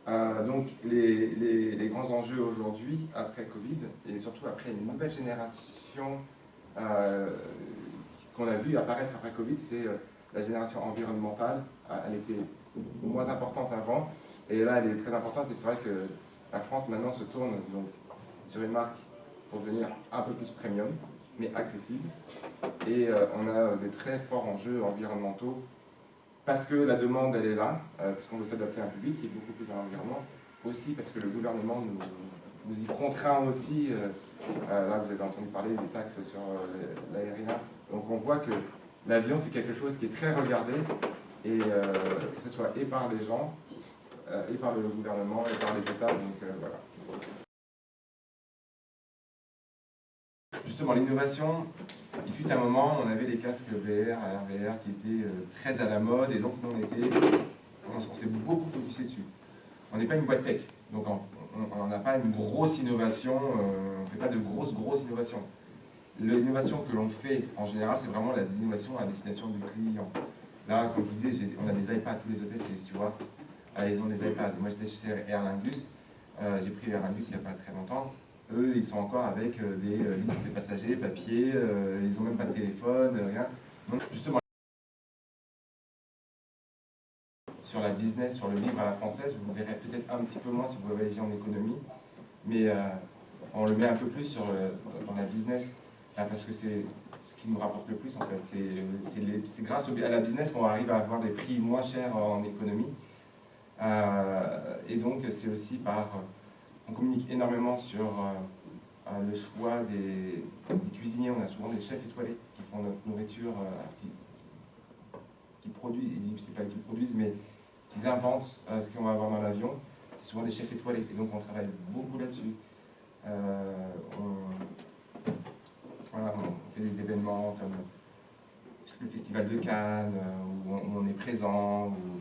Donc les grands enjeux aujourd'hui, après Covid, et surtout après une nouvelle génération qu'on a vu apparaître après Covid, c'est la génération environnementale. Elle était moins importante avant, et là elle est très importante, et c'est vrai que la France maintenant se tourne donc, sur une marque pour devenir un peu plus premium, mais accessible. Et on a des très forts enjeux environnementaux parce que la demande, elle est là, parce qu'on veut s'adapter à un public qui est beaucoup plus dans l'environnement, aussi parce que le gouvernement nous y contraint aussi. Là, vous avez entendu parler des taxes sur l'aérien. Donc on voit que l'avion, c'est quelque chose qui est très regardé, et que ce soit et par les gens, et par le gouvernement, et par les États. Donc voilà. Justement, l'innovation, il fut un moment, on avait les casques VR, AR, VR qui étaient très à la mode, et donc nous, on s'est beaucoup focusé dessus. On n'est pas une boîte tech, donc on n'a pas une grosse innovation, on ne fait pas de grosses innovations. L'innovation que l'on fait en général, c'est vraiment l'innovation à destination du client. Là, comme je vous disais, on a des iPads, tous les hôtesses et les stewards, ils ont des iPads. Moi, j'étais chez Aer Lingus, j'ai pris Aer Lingus il n'y a pas très longtemps. Eux, ils sont encore avec des listes de passagers, papier, ils n'ont même pas de téléphone, rien. Donc, justement, sur la business, sur le livre à la française, vous verrez peut-être un petit peu moins si vous voyagez en économie, mais on le met un peu plus dans la business, parce que c'est ce qui nous rapporte le plus en fait. C'est grâce à la business qu'on arrive à avoir des prix moins chers en économie. Et donc c'est aussi on communique énormément sur le choix des cuisiniers. On a souvent des chefs étoilés qui font notre nourriture, qui produisent, c'est pas qu'ils produisent, mais qu'ils inventent ce qu'on va avoir dans l'avion. C'est souvent des chefs étoilés, et donc on travaille beaucoup là-dessus. Voilà, on fait des événements comme le Festival de Cannes, où on est présent, où